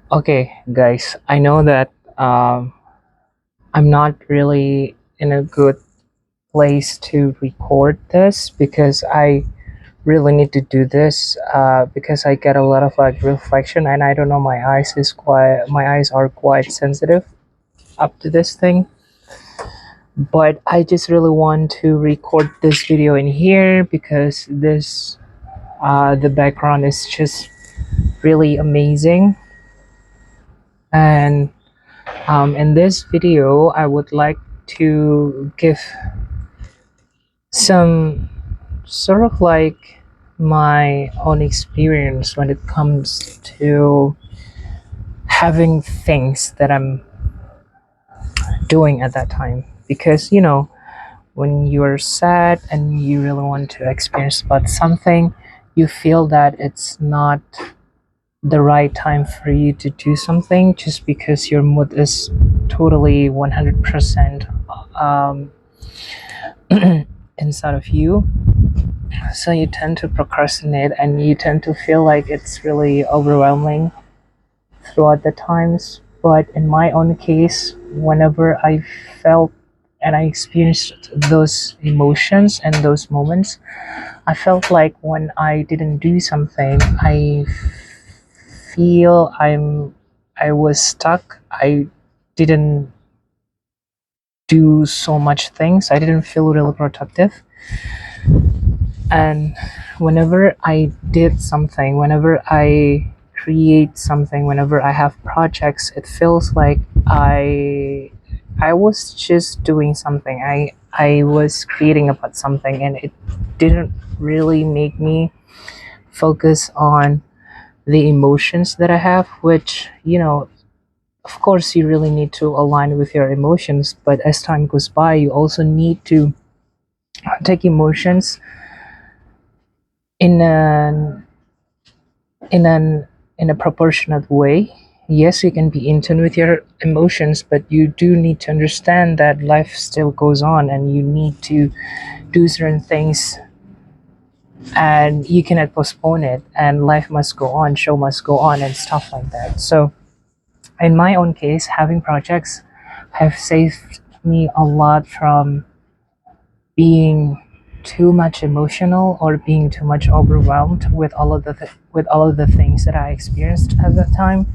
Okay, guys, I know that I'm not really in a good place to record this because I really need to do this because I get a lot of like reflection, and I don't know, my eyes are quite sensitive up to this thing. But I just really want to record this video in here because the background is just really amazing. And in this video, I would like to give some sort of like my own experience when it comes to having things that I'm doing at that time. Because, when you're sad and you really want to experience about something, you feel that it's not the right time for you to do something just because your mood is totally 100% um, inside of you. So you tend to procrastinate and you tend to feel like it's really overwhelming throughout the times. But in my own case, whenever I felt and I experienced those emotions and those moments, I felt like when I didn't do something, feel I was stuck. I didn't do so much things. I didn't feel really productive. And whenever I did something, whenever I create something, whenever I have projects, it feels like I was just doing something. I was creating about something, and it didn't really make me focus on the emotions that I have, which, of course, you really need to align with your emotions. But as time goes by, you also need to take emotions in an in an in a proportionate way. Yes, you can be in tune with your emotions, but you do need to understand that life still goes on, and you need to do certain things, and you cannot postpone it, and life must go on, show must go on, and stuff like that. So in my own case, having projects have saved me a lot from being too much emotional or being too much overwhelmed with with all of the things that I experienced at that time,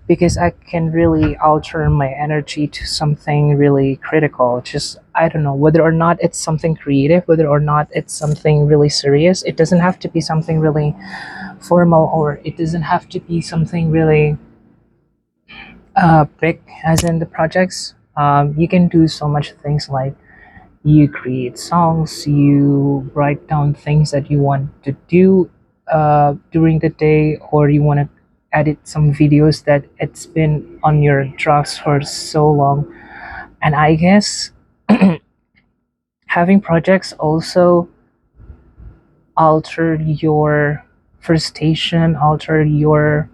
because I can really alter my energy to something really critical. Just, I don't know, whether or not it's something creative, whether or not it's something really serious. It doesn't have to be something really formal, or it doesn't have to be something really big, as in the projects. You can do so much things, like you create songs, you write down things that you want to do during the day, or you want to edit some videos that it's been on your drafts for so long. And I guess having projects also alter your frustration, alter your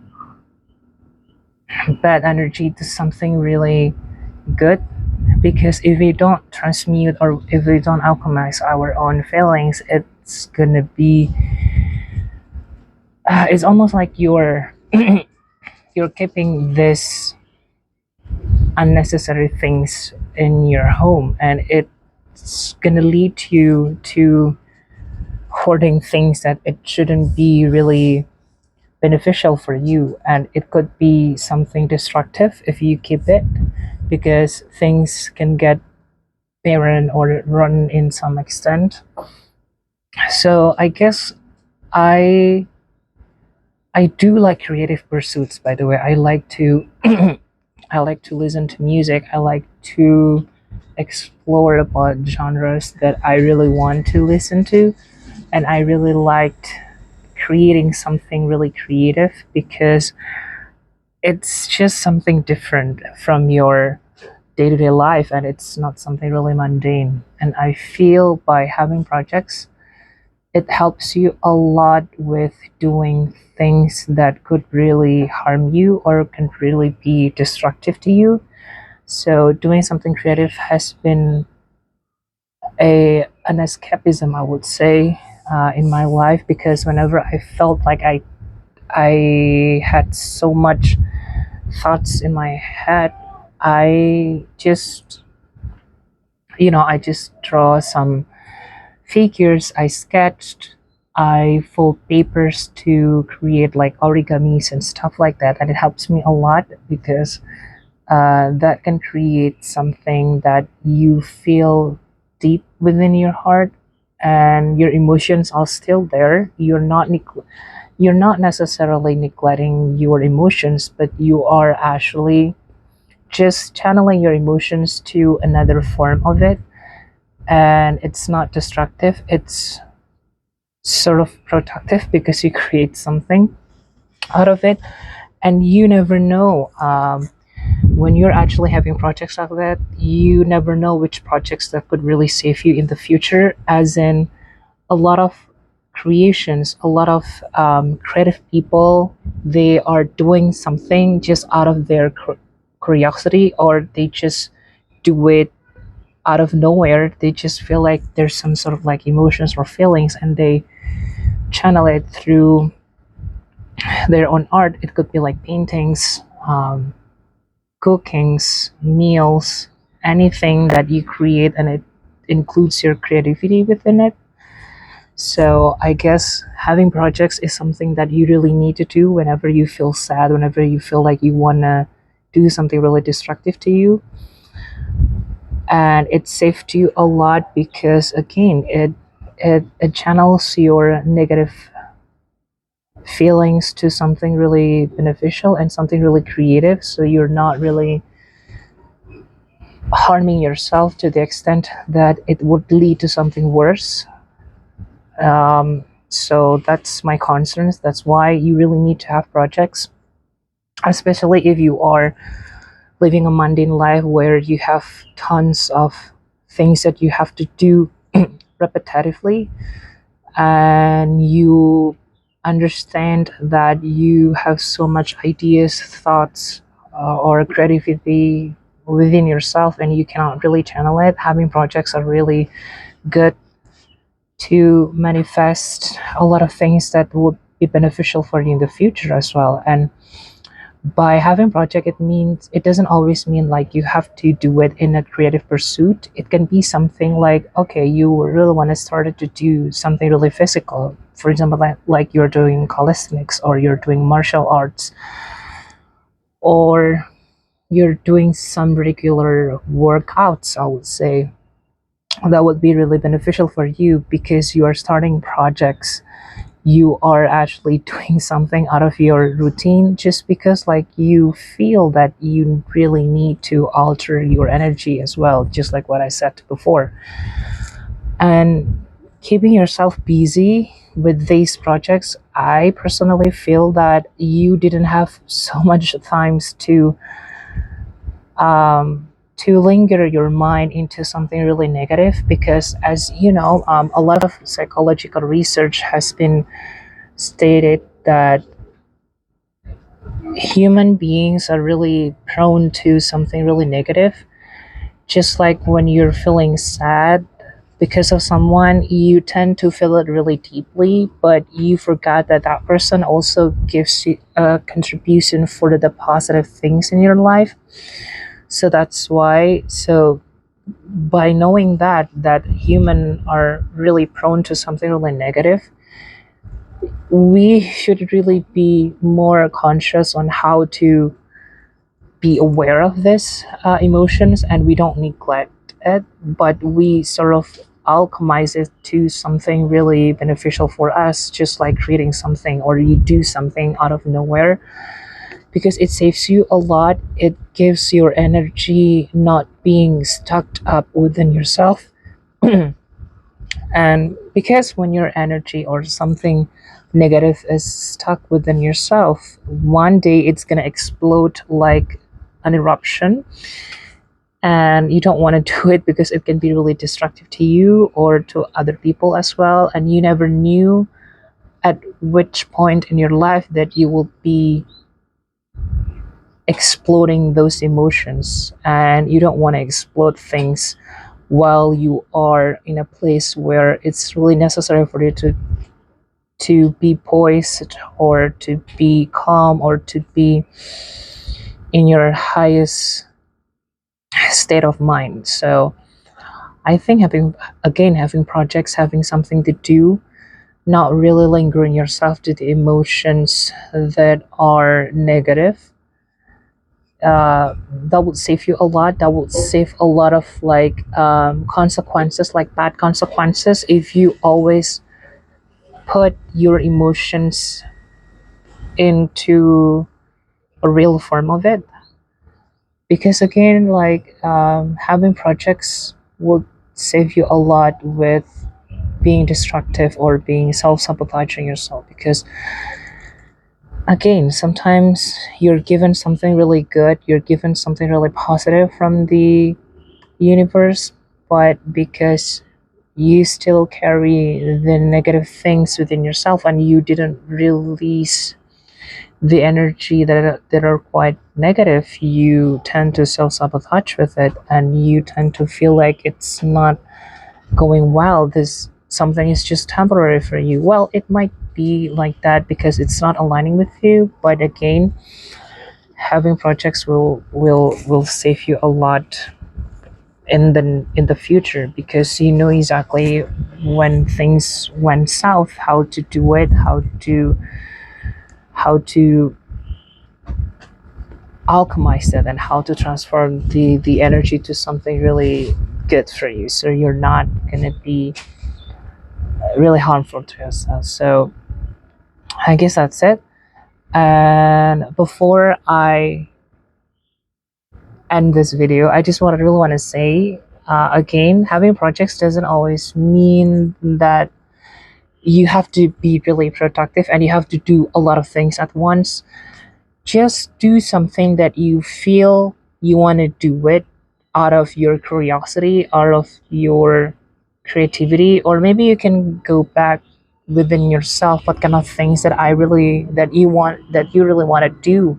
bad energy to something really good. Because if we don't transmute, or if we don't alchemize our own feelings, it's gonna be it's almost like you're keeping this unnecessary things in your home, and it's gonna lead you to hoarding things that it shouldn't be really beneficial for you, and it could be something destructive if you keep it, because things can get barren or run in some extent. So I guess I I do like creative pursuits. By the way, I like to I like to listen to music. I like to explore about genres that I really want to listen to, and I really liked creating something really creative because it's just something different from your day-to-day life, and it's not something really mundane. And I feel by having projects, it helps you a lot with doing things that could really harm you or can really be destructive to you. So doing something creative has been a an escapism, I would say, in my life, because whenever I felt like I had so much thoughts in my head, I just, I just draw some figures. I sketched. I fold papers to create like origamis and stuff like that, and it helps me a lot because that can create something that you feel deep within your heart, and your emotions are still there. You're not necessarily neglecting your emotions, but you are actually just channeling your emotions to another form of it, and it's not destructive. It's sort of productive because you create something out of it. And you never know, when you're actually having projects like that, you never know which projects that could really save you in the future. As in, a lot of creations, a lot of creative people, they are doing something just out of their curiosity, or they just do it out of nowhere. They just feel like there's some sort of like emotions or feelings, and they channel it through their own art. It could be like paintings, cookings, meals, anything that you create, and it includes your creativity within it. So I guess having projects is something that you really need to do whenever you feel sad, whenever you feel like you wanna do something really destructive to you. And it saved you a lot because again, it channels your negative feelings to something really beneficial and something really creative, so you're not really harming yourself to the extent that it would lead to something worse. So that's my concerns. That's why you really need to have projects, especially if you are living a mundane life where you have tons of things that you have to do repetitively, and you understand that you have so much ideas, thoughts, or creativity within yourself, and you cannot really channel it. Having projects are really good to manifest a lot of things that would be beneficial for you in the future as well. And by having project, it doesn't always mean like you have to do it in a creative pursuit. It can be something like, okay, you really want to start to do something really physical, for example, like you're doing calisthenics, or you're doing martial arts, or you're doing some regular workouts, I would say. That would be really beneficial for you because you are starting projects. You are actually doing something out of your routine just because like you feel that you really need to alter your energy as well, just like what I said before. And keeping yourself busy with these projects, I personally feel that you didn't have so much times to linger your mind into something really negative, because as you know, a lot of psychological research has been stated that human beings are really prone to something really negative. Just like when you're feeling sad because of someone, you tend to feel it really deeply, but you forgot that that person also gives you a contribution for the positive things in your life. So that's why, so by knowing that human are really prone to something really negative, we should really be more conscious on how to be aware of this emotions, and we don't neglect it, but we sort of alchemize it to something really beneficial for us, just like creating something, or you do something out of nowhere, because it saves you a lot. It gives your energy not being stuck up within yourself. And because when your energy or something negative is stuck within yourself, one day it's going to explode like an eruption, and you don't want to do it because it can be really destructive to you or to other people as well. And you never knew at which point in your life that you will be exploding those emotions, and you don't want to explode things while you are in a place where it's really necessary for you to be poised, or to be calm, or to be in your highest state of mind. So I think having projects, having something to do, not really lingering yourself to the emotions that are negative, that would save you a lot. That would save a lot of like consequences, like bad consequences, if you always put your emotions into a real form of it. Because again, like having projects will save you a lot with being destructive or being self-sabotaging yourself. Because again, sometimes you're given something really good, you're given something really positive from the universe, but because you still carry the negative things within yourself and you didn't release the energy that are quite negative, you tend to self-sabotage with it, and you tend to feel like it's not going well, this something is just temporary for you. Well, it might be like that because it's not aligning with you, but again, having projects will save you a lot in the future, because you know exactly when things went south, how to do it, how to alchemize it, and how to transform the energy to something really good for you, so you're not gonna be really harmful to yourself. So I guess that's it. And before I end this video, I just really want to say, again, having projects doesn't always mean that you have to be really productive and you have to do a lot of things at once. Just do something that you feel you want to do it out of your curiosity, out of your creativity, or maybe you can go back within yourself, what kind of things that you really want to do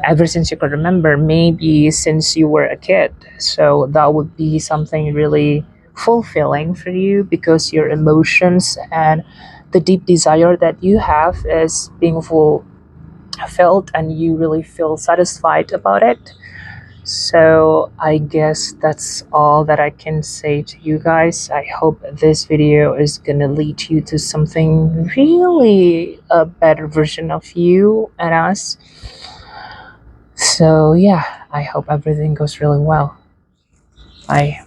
ever since you could remember, maybe since you were a kid. So that would be something really fulfilling for you, because your emotions and the deep desire that you have is being fulfilled and you really feel satisfied about it. So I guess that's all that I can say to you guys. I hope this video is gonna lead you to something really a better version of you and us. So yeah, I hope everything goes really well. Bye.